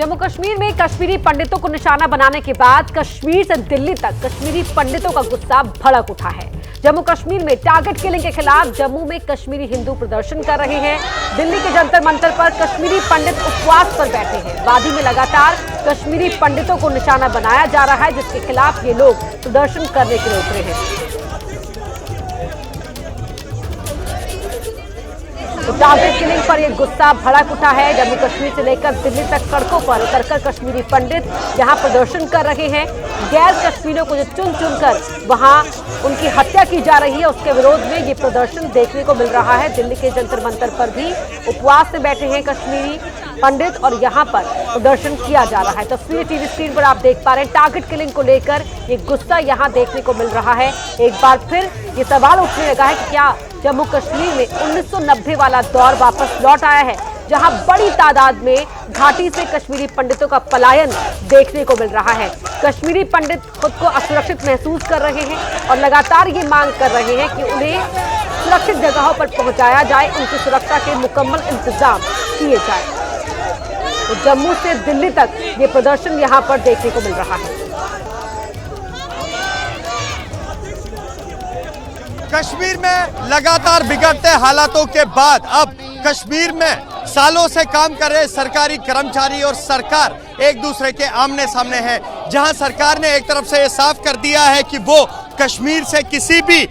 जम्मू कश्मीर में कश्मीरी पंडितों को निशाना बनाने के बाद कश्मीर से दिल्ली तक कश्मीरी पंडितों का गुस्सा भड़क उठा है। जम्मू कश्मीर में टारगेट किलिंग के खिलाफ जम्मू में कश्मीरी हिंदू प्रदर्शन कर रहे हैं। दिल्ली के जंतर मंतर पर कश्मीरी पंडित उपवास पर बैठे हैं। वादी में लगातार कश्मीरी पंडितों को निशाना बनाया जा रहा है, जिसके खिलाफ ये लोग प्रदर्शन करने के लिए उतरे हैं। तो टारगेट किलिंग पर यह गुस्सा भड़क उठा है। जम्मू कश्मीर से लेकर दिल्ली तक सड़कों पर उतरकर कश्मीरी पंडित यहां प्रदर्शन कर रहे हैं। गैर कश्मीरियों को जो चुन चुनकर वहां उनकी हत्या की जा रही है, उसके विरोध में ये प्रदर्शन देखने को मिल रहा है। दिल्ली के जंतर मंतर पर भी उपवास से बैठे हैं कश्मीरी पंडित और यहां पर प्रदर्शन किया जा रहा है। तस्वीरें टीवी स्क्रीन पर आप देख पा रहे हैं। टारगेट किलिंग को लेकर ये गुस्सा यहां देखने को मिल रहा है। एक बार फिर ये सवाल उठने लगा है कि क्या जम्मू कश्मीर में 1990 वाला दौर वापस लौट आया है, जहां बड़ी तादाद में घाटी से कश्मीरी पंडितों का पलायन देखने को मिल रहा है। कश्मीरी पंडित खुद को असुरक्षित महसूस कर रहे हैं और लगातार ये मांग कर रहे हैं कि उन्हें सुरक्षित जगहों पर पहुंचाया जाए, उनकी सुरक्षा के मुकम्मल इंतजाम किए जाए। तो जम्मू से दिल्ली तक ये प्रदर्शन यहां पर देखने को मिल रहा है। कश्मीर में लगातार बिगड़ते हालातों के बाद अब कश्मीर में सालों से काम कर रहे सरकारी कर्मचारी और सरकार एक दूसरे के आमने सामने है। जहां सरकार ने एक तरफ से ये साफ कर दिया है कि वो कश्मीर से किसी भी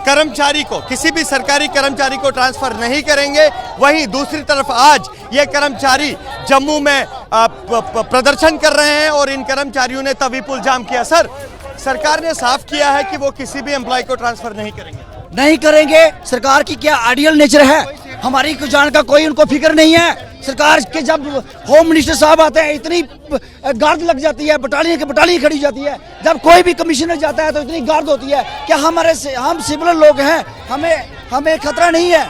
कर्मचारी को, किसी भी सरकारी कर्मचारी को ट्रांसफर नहीं करेंगे, वहीं दूसरी तरफ आज ये कर्मचारी जम्मू में प्रदर्शन कर रहे हैं और इन कर्मचारियों ने तवी पुल जाम किया। सर, सरकार ने साफ किया है कि वो किसी भी एम्प्लॉय को ट्रांसफर नहीं करेंगे। सरकार की क्या आइडियल नेचर है, हमारी जान का कोई उनको फिक्र नहीं है। सरकार के जब होम मिनिस्टर साहब आते हैं इतनी गार्ड लग जाती है, बटालियन की बटालियन खड़ी जाती है। जब कोई भी कमिश्नर जाता है तो इतनी गार्ड होती है। क्या हम सिविल लोग हैं, हमें खतरा नहीं है?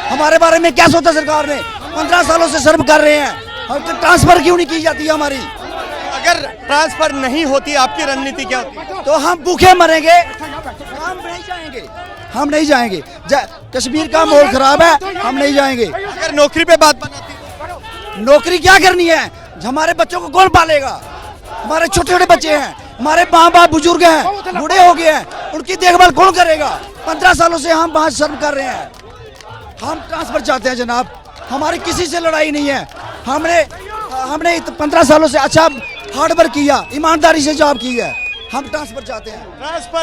हमारे बारे में क्या सोचा सरकार ने? 15 सालों से सर्व कर रहे हैं, ट्रांसफर क्यों नहीं की जाती है हमारी? अगर ट्रांसफर नहीं होती आपकी रणनीति क्या होती? तो हम भूखे मरेंगे, हम नहीं जाएंगे। कश्मीर का माहौल खराब है, हम नहीं जाएंगे। अगर नौकरी पे बात बनाती, नौकरी क्या करनी है? हमारे बच्चों को कौन पालेगा? हमारे छोटे छोटे बच्चे हैं, हमारे माँ बाप बुजुर्ग हैं, बूढ़े हो गए हैं, उनकी देखभाल कौन करेगा? 15 सालों से हम वहाँ सर्व कर रहे हैं। हम ट्रांसफर चाहते हैं जनाब, हमारी किसी से लड़ाई नहीं है। हमने 15 सालों से अच्छा हार्ड वर्क किया, ईमानदारी से जॉब की है। हम ट्रांसफर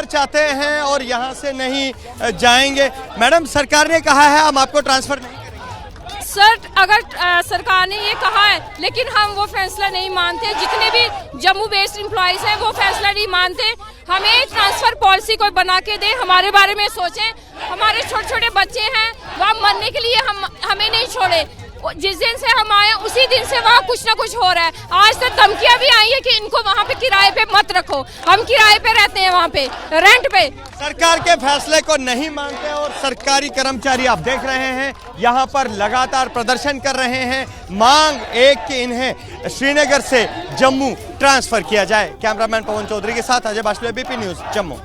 चाहते हैं और यहाँ से नहीं जाएंगे। मैडम, सरकार ने कहा है हम आपको ट्रांसफर नहीं करेंगे। सर, अगर सरकार ने ये कहा है, लेकिन हम वो फैसला नहीं मानते। जितने भी जम्मू बेस्ड एम्प्लॉयज हैं वो फैसला नहीं मानते। हमें ट्रांसफर पॉलिसी कोई बना के दे, हमारे बारे में सोचें। हमारे छोटे छोटे बच्चे हैं, वहाँ मरने के लिए हमें नहीं छोड़े। जिस दिन से हम आए उसी दिन से वहाँ कुछ ना कुछ हो रहा है। आज तक धमकियां भी आई है कि इनको वहाँ पे किराए पे मत रखो। हम किराए पे रहते हैं, वहाँ पे रेंट पे। सरकार के फैसले को नहीं मानते और सरकारी कर्मचारी आप देख रहे हैं यहाँ पर लगातार प्रदर्शन कर रहे हैं। मांग एक कि इन्हें श्रीनगर से जम्मू ट्रांसफर किया जाए। कैमरामैन पवन चौधरी के साथ अजय बाशले, बीपी न्यूज, जम्मू।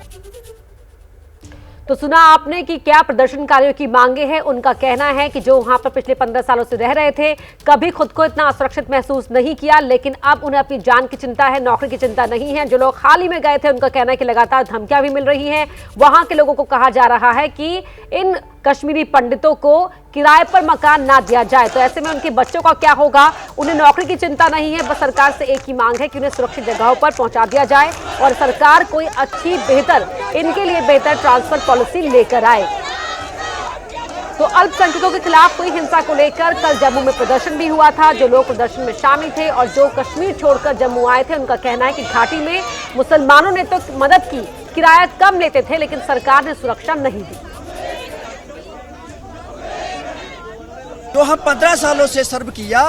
तो सुना आपने कि क्या प्रदर्शनकारियों की मांगे हैं। उनका कहना है कि जो वहां पर पिछले 15 सालों से रह रहे थे, कभी खुद को इतना असुरक्षित महसूस नहीं किया, लेकिन अब उन्हें अपनी जान की चिंता है, नौकरी की चिंता नहीं है। जो लोग हाल ही में गए थे, उनका कहना है कि लगातार धमकियां भी मिल रही हैं। वहां के लोगों को कहा जा रहा है कि इन कश्मीरी पंडितों को किराए पर मकान ना दिया जाए। तो ऐसे में उनके बच्चों का क्या होगा? उन्हें नौकरी की चिंता नहीं है, बस सरकार से एक ही मांग है कि उन्हें सुरक्षित जगहों पर पहुंचा दिया जाए और सरकार कोई अच्छी, बेहतर, इनके लिए बेहतर ट्रांसफर पॉलिसी लेकर आए। तो अल्पसंख्यकों के खिलाफ हुई हिंसा को लेकर कल जम्मू में प्रदर्शन भी हुआ था। जो लोग प्रदर्शन में शामिल थे और जो कश्मीर छोड़कर जम्मू आए थे, उनका कहना है कि घाटी में मुसलमानों ने तो मदद की, किराया कम लेते थे, लेकिन सरकार ने सुरक्षा नहीं दी। तो हम 15 सालों से सर्व किया,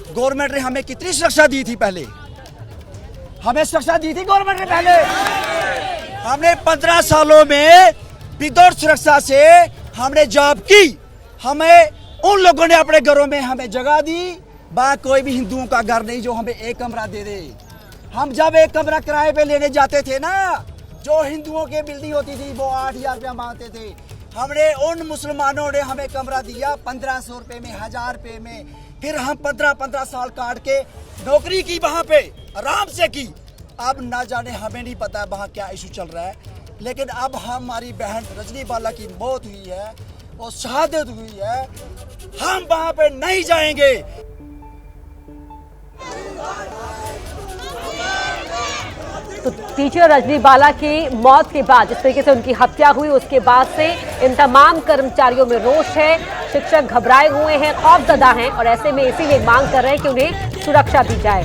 गवर्नमेंट ने हमें कितनी सुरक्षा दी थी? पहले हमें सुरक्षा दी थी गवर्नमेंट ने पहले। हमने 15 सालों में विदाउट सुरक्षा से हमने जॉब की। हमें उन लोगों ने अपने घरों में हमें जगह दी। कोई भी हिंदुओं का घर नहीं जो हमें एक कमरा दे दे। हम जब एक कमरा किराए पे लेने जाते थे ना, जो हिंदुओं की बिल्डिंग होती थी वो 8,000 रुपया मांगते थे। हमने उन मुसलमानों ने हमें कमरा दिया 1500 रुपए में, 1000 रुपए में, फिर हम 15-15 साल काट के नौकरी की वहाँ पे आराम से की। अब ना जाने, हमें नहीं पता वहाँ क्या इशू चल रहा है, लेकिन अब हमारी बहन रजनी बाला की मौत हुई है और शहादत हुई है, हम वहाँ पे नहीं जाएंगे। तो टीचर रजनी बाला की मौत के बाद जिस तरीके से उनकी हत्या हुई, उसके बाद से इन तमाम कर्मचारियों में रोष है। शिक्षक घबराए हुए हैं, खौफजदा हैं और ऐसे में इसीलिए मांग कर रहे हैं कि उन्हें सुरक्षा दी जाए।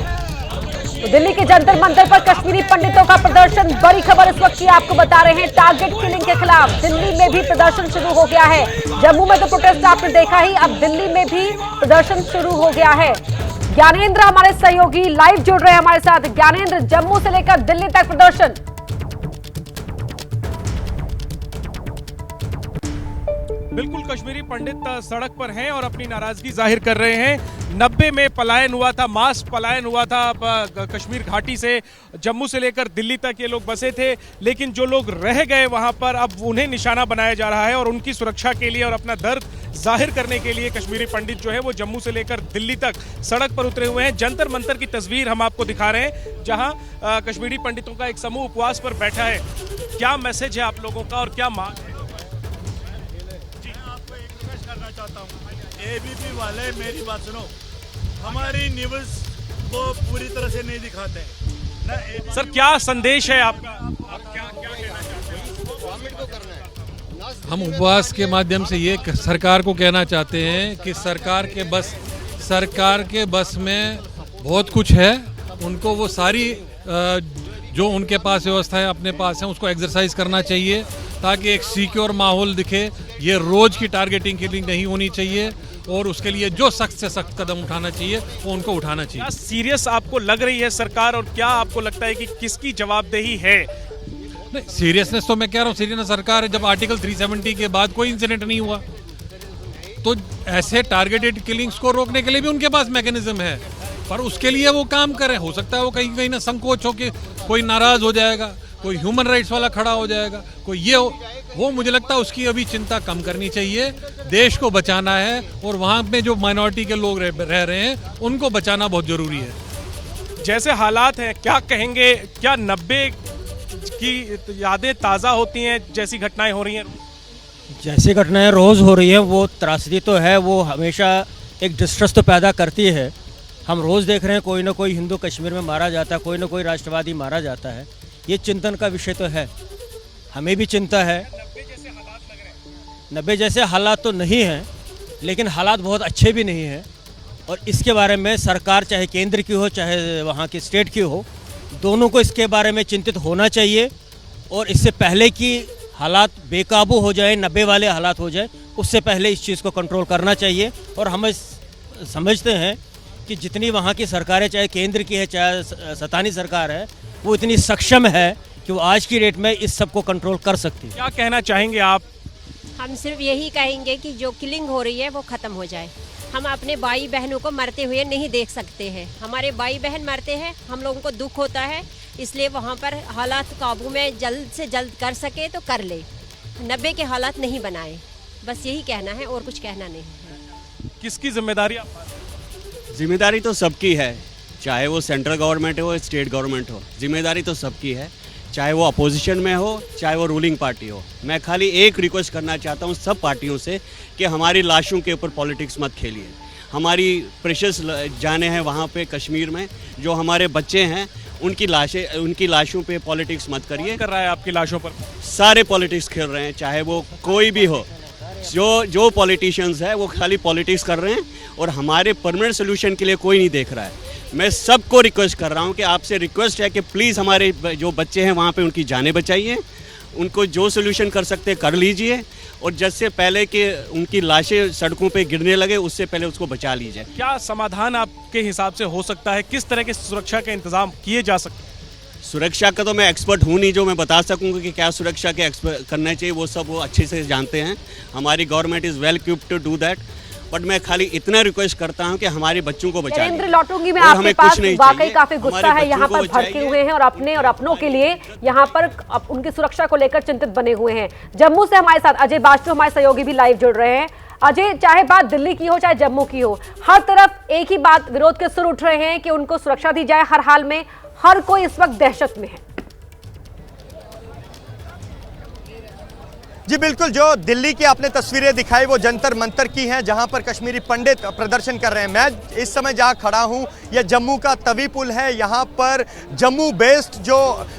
तो दिल्ली के जंतर मंतर पर कश्मीरी पंडितों का प्रदर्शन, बड़ी खबर इस वक्त की आपको बता रहे हैं। टारगेट किलिंग के खिलाफ दिल्ली में भी प्रदर्शन शुरू हो गया है। जम्मू में तो प्रोटेस्ट आपने देखा ही, अब दिल्ली में भी प्रदर्शन शुरू हो गया है। ज्ञानेंद्र हमारे सहयोगी लाइव जुड़ रहे हैं हमारे साथ। ज्ञानेंद्र, जम्मू से लेकर दिल्ली तक प्रदर्शन। बिल्कुल, कश्मीरी पंडित सड़क पर हैं और अपनी नाराजगी जाहिर कर रहे हैं। 90 में पलायन हुआ था, मास पलायन हुआ था कश्मीर घाटी से। जम्मू से लेकर दिल्ली तक ये लोग बसे थे, लेकिन जो लोग रह गए वहां पर अब उन्हें निशाना बनाया जा रहा है और उनकी सुरक्षा के लिए और अपना दर्द जाहिर करने के लिए कश्मीरी पंडित जो है वो जम्मू से लेकर दिल्ली तक सड़क पर उतरे हुए हैं। जंतर मंतर की तस्वीर हम आपको दिखा रहे हैं, जहां कश्मीरी पंडितों का एक समूह उपवास पर बैठा है। क्या मैसेज है आप लोगों का और क्या मांग है? चाहता हूँ एबीपी वाले, मेरी बात सुनो, हमारी न्यूज़ को पूरी तरह से नहीं दिखाते हैं। सर, क्या संदेश है आपका? आप क्या कहना चाहते हैं? हम उपवास के माध्यम से ये सरकार को कहना चाहते हैं कि सरकार के बस में बहुत कुछ है, उनको वो सारी जो उनके पास व्यवस्थाएं अपने पास हैं उसको एक्सरसाइज करना चाहिए ताकि एक सिक्योर माहौल दिखे। ये रोज की टारगेटिंग किलिंग नहीं होनी चाहिए और उसके लिए जो सख्त से सख्त कदम उठाना चाहिए वो उनको उठाना चाहिए। क्या सीरियस आपको लग रही है सरकार और क्या आपको लगता है कि किसकी जवाबदेही है? नहीं, सीरियसनेस तो मैं कह रहा हूँ सीरियस सरकार है। जब आर्टिकल 370 के बाद कोई इंसिडेंट नहीं हुआ तो ऐसे टारगेटेड किलिंग्स को रोकने के लिए भी उनके पास मैकेनिज्म है, पर उसके लिए वो काम करें। हो सकता है वो कहीं कहीं ना संकोच हो के कोई नाराज हो जाएगा, कोई ह्यूमन राइट्स वाला खड़ा हो जाएगा, कोई ये हो, वो मुझे लगता है उसकी अभी चिंता कम करनी चाहिए। देश को बचाना है और वहाँ पे जो माइनॉरिटी के लोग रह रहे हैं उनको बचाना बहुत जरूरी है। जैसे हालात हैं, क्या कहेंगे, क्या 90 की यादें ताज़ा होती हैं जैसी घटनाएं हो रही हैं? जैसी घटनाएं रोज़ हो रही हैं वो त्रासदी तो है, वो हमेशा एक डिस्ट्रेस तो पैदा करती है। हम रोज़ देख रहे हैं कोई ना कोई हिंदू कश्मीर में मारा जाता है, कोई ना कोई राष्ट्रवादी मारा जाता है। ये चिंतन का विषय तो है, हमें भी चिंता है। 90 जैसे हालात तो नहीं हैं, लेकिन हालात बहुत अच्छे भी नहीं हैं और इसके बारे में सरकार चाहे केंद्र की हो चाहे वहाँ की स्टेट की हो, दोनों को इसके बारे में चिंतित होना चाहिए और इससे पहले कि हालात बेकाबू हो जाए, 90 वाले हालात हो जाए, उससे पहले इस चीज़ को कंट्रोल करना चाहिए। और हम समझते हैं कि जितनी वहाँ की सरकारें, चाहे केंद्र की है चाहे सत्तानी सरकार है, वो इतनी सक्षम है कि वो आज की डेट में इस सब को कंट्रोल कर सकती है। क्या कहना चाहेंगे आप? हम सिर्फ यही कहेंगे कि जो किलिंग हो रही है वो ख़त्म हो जाए। हम अपने भाई बहनों को मरते हुए नहीं देख सकते हैं। हमारे भाई बहन मरते हैं, हम लोगों को दुख होता है, इसलिए वहाँ पर हालात काबू में जल्द से जल्द कर सके तो कर ले, 90 के हालात नहीं बनाए। बस यही कहना है और कुछ कहना नहीं है। किसकी जिम्मेदारी? जिम्मेदारी तो सबकी है, चाहे वो सेंट्रल गवर्नमेंट हो स्टेट गवर्नमेंट हो, जिम्मेदारी तो सबकी है, चाहे वो अपोजिशन में हो चाहे वो रूलिंग पार्टी हो। मैं खाली एक रिक्वेस्ट करना चाहता हूँ सब पार्टियों से कि हमारी लाशों के ऊपर पॉलिटिक्स मत खेलिए। हमारी प्रेशियस जाने हैं वहाँ पे कश्मीर में, जो हमारे बच्चे हैं उनकी लाशों पे पॉलिटिक्स मत करिए। कर रहा है आपकी लाशों पर? सारे पॉलिटिक्स खेल रहे हैं, चाहे वो कोई भी हो। जो पॉलिटिशियंस है वो खाली पॉलिटिक्स कर रहे हैं और हमारे परमानेंट सोल्यूशन के लिए कोई नहीं देख रहा है। मैं सबको रिक्वेस्ट कर रहा हूं कि आपसे रिक्वेस्ट है कि प्लीज़ हमारे जो बच्चे हैं वहाँ पे उनकी जानें बचाइए, उनको जो सोल्यूशन कर सकते कर लीजिए और जैसे पहले कि उनकी लाशें सड़कों पे गिरने लगे उससे पहले उसको बचा लीजिए। क्या समाधान आपके हिसाब से हो सकता है? किस तरह के सुरक्षा के इंतजाम किए जा सकते हैं? सुरक्षा का तो मैं एक्सपर्ट हूँ नहीं जो मैं बता सकूँगा कि क्या सुरक्षा के करना चाहिए, वो सब वो अच्छे से जानते हैं। हमारी government is well equipped to do that but मैं खाली इतना रिक्वेस्ट करता हूं कि हमारे बच्चों को बचाइए। नरेंद्र, लौटूंगी मैं और आपके हमें पास। कुछ नहीं वाकई चाहिए, काफी गुस्सा हमारे है, यहाँ बच्चों पर को भड़के बचाइए। हुए हैं और अपने और अपनों के लिए यहाँ पर उनकी सुरक्षा को लेकर चिंतित बने हुए हैं। जम्मू से हमारे साथ अजय बाजपेयी हमारे सहयोगी भी लाइव जुड़ रहे हैं। अजय, चाहे बात दिल्ली की हो चाहे जम्मू की हो, हर तरफ एक ही बात, विरोध के सुर उठ रहे हैं कि उनको सुरक्षा दी जाए हर हाल में। हर कोई इस वक्त दहशत में है। जी बिल्कुल, जो दिल्ली की आपने तस्वीरें दिखाई वो जंतर मंतर की हैं, जहां पर कश्मीरी पंडित प्रदर्शन कर रहे हैं। मैं इस समय जहां खड़ा हूं यह जम्मू का तवी पुल है। यहां पर जम्मू बेस्ड जो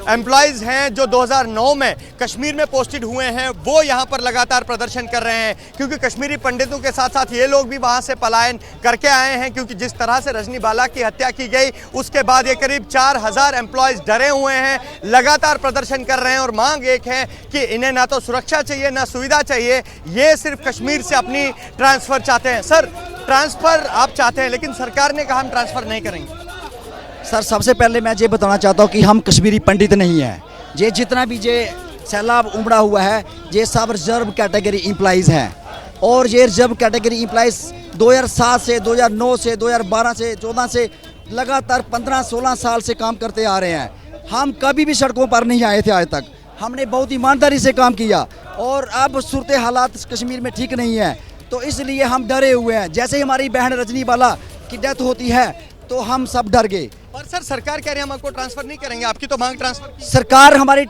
एम्प्लॉयज़ हैं जो 2009 में कश्मीर में पोस्टेड हुए हैं वो यहां पर लगातार प्रदर्शन कर रहे हैं, क्योंकि कश्मीरी पंडितों के साथ साथ ये लोग भी वहां से पलायन करके आए हैं। क्योंकि जिस तरह से रजनी बाला की हत्या की गई उसके बाद ये करीब 4000 एम्प्लॉयज़ डरे हुए हैं, लगातार प्रदर्शन कर रहे हैं और मांग एक है कि इन्हें ना तो सुरक्षा चाहिए ना सुविधा चाहिए, ये सिर्फ कश्मीर से अपनी ट्रांसफर चाहते हैं। सर, ट्रांसफर आप चाहते हैं लेकिन सरकार ने कहा हम ट्रांसफर नहीं करेंगे। सर, सबसे पहले मैं ये बताना चाहता हूँ कि हम कश्मीरी पंडित नहीं हैं। ये जितना भी ये सैलाब उमड़ा हुआ है ये सब रिजर्व कैटेगरी एम्प्लॉइज़ हैं, और ये रिजर्व कैटेगरी एम्प्लॉइज़ 2007 से 2009 से 2012 से 14 से लगातार 15-16 साल से काम करते आ रहे हैं। हम कभी भी सड़कों पर नहीं आए थे आज तक। हमने बहुत ईमानदारी से काम किया और अब सूरत हालात कश्मीर में ठीक नहीं है, तो इसलिए हम डरे हुए हैं। जैसे ही हमारी बहन रजनी बाला की डेथ होती है तो हम सब डर गए। पर सर, सरकार कह रही है हम आपको ट्रांसफर नहीं करेंगे, आपकी तो मांग ट्रांसफर की। सरकार हमारी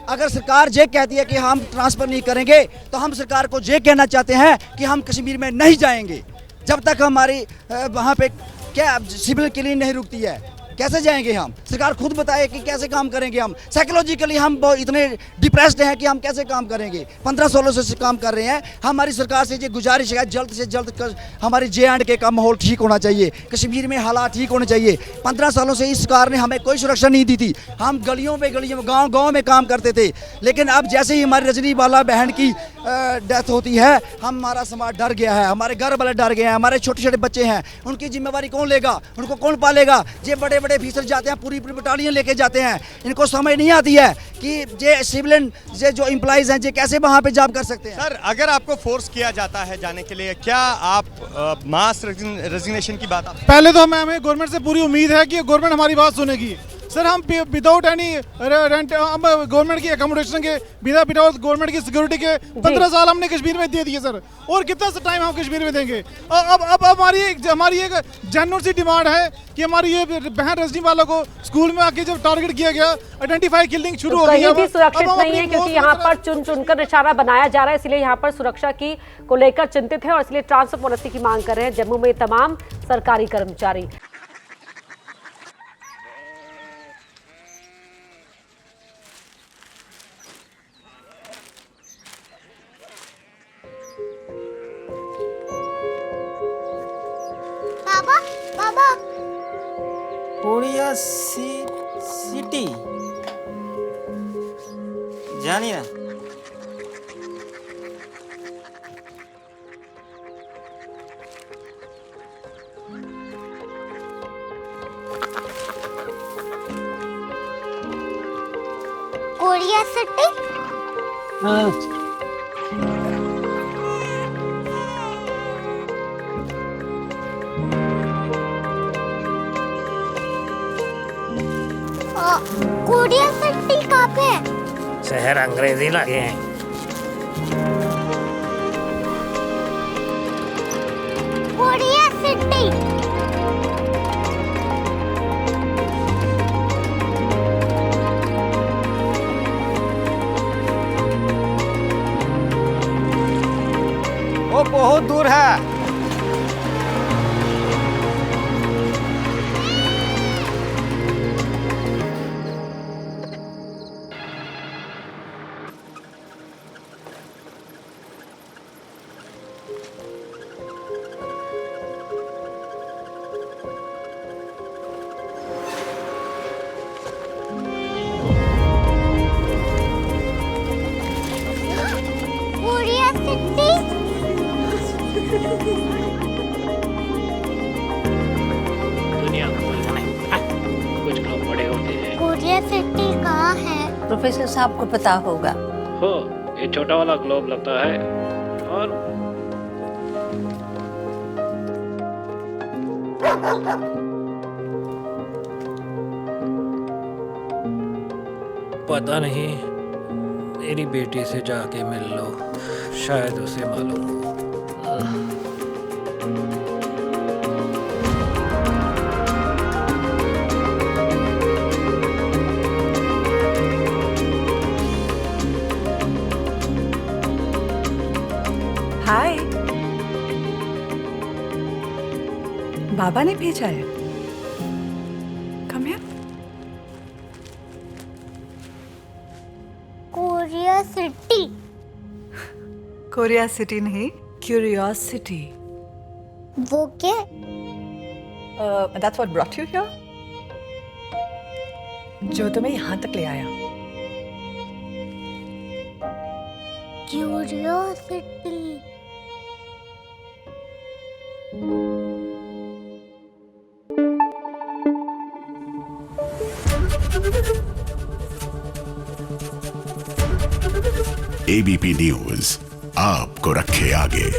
अगर सरकार ये कहती है कि हम ट्रांसफर नहीं करेंगे तो हम सरकार को ये कहना चाहते हैं कि हम कश्मीर में नहीं जाएंगे जब तक हमारी वहाँ पे क्या सिविल क्लीन नहीं रुकती है। कैसे जाएंगे हम? सरकार खुद बताए कि कैसे काम करेंगे हम। साइकोलॉजिकली हम बहुत इतने डिप्रेस्ड हैं कि हम कैसे काम करेंगे। 15-16 से काम कर रहे हैं। हमारी सरकार से ये गुजारिश है जल्द से जल्द हमारी J&K का माहौल ठीक होना चाहिए, कश्मीर में हालात ठीक होने चाहिए। 15 सालों से इस सरकार ने हमें कोई सुरक्षा नहीं दी थी। हम गलियों में गाँव में काम करते थे, लेकिन अब जैसे ही हमारी रजनी बाला बहन की डेथ होती है हमारा समाज डर गया है, हमारे घर वाले डर गए हैं, हमारे छोटे छोटे बच्चे हैं, उनकी जिम्मेवारी कौन लेगा, उनको कौन पालेगा। ये बड़े बड़े ऑफिसर जाते हैं, पूरी बटालियन लेके जाते हैं, इनको समझ नहीं आती है कि ये सिविलियन ये जो एम्प्लॉइज हैं ये कैसे वहाँ पे जॉब कर सकते हैं। सर, अगर आपको फोर्स किया जाता है जाने के लिए, क्या आप मास रेजिग्नेशन की बात पहले तो हमें गवर्नमेंट से पूरी उम्मीद है कि गवर्नमेंट हमारी बात सुनेगी। सर, हम विदाउट एनी रेंट, हम गवर्नमेंट की अकोमोडेशन के विदाउट गवर्नमेंट की सिक्योरिटी के 15 साल हमने कश्मीर में दे दिए सर, और कितना सा टाइम हम कश्मीर में देंगे। अब हमारी एक जेन्युइन सी डिमांड है कि हमारी ये बहन रजनी बाला को स्कूल में आके जब टारगेट किया गया, आइडेंटिफाई किलिंग शुरू हो गई। कहीं भी सुरक्षित नहीं है क्योंकि यहाँ पर चुन चुनकर निशाना बनाया जा रहा है, इसलिए यहाँ पर सुरक्षा की को लेकर चिंतित है और इसलिए ट्रांसफर पॉलिसी की मांग कर रहे हैं जम्मू में तमाम सरकारी कर्मचारी। बाबा कोरिया सिटी जानिए ना। Korea city? कोरिया सिटी कहाँ पे है? शहर अंग्रेजी लगे हैं। Korea city. वो बहुत दूर है। Korea city. दुनिया कुछ लोग बड़े होते हैं। कोरिया सिटी कहाँ है? प्रोफेसर साहब को पता होगा। हो, ये छोटा वाला ग्लोब लगता है और पता नहीं, मेरी बेटी से जाके मिल लो, शायद उसे मालूम हो। हाय, बाबा ने भेजा है। Come here. Curiosity. Korea city नहीं, क्यूरियोसिटी। वो क्या? That's what brought you here? जो तुम्हें यहाँ तक ले आया। क्यूरियोसिटी। एबीपी न्यूज आपको रखे आगे।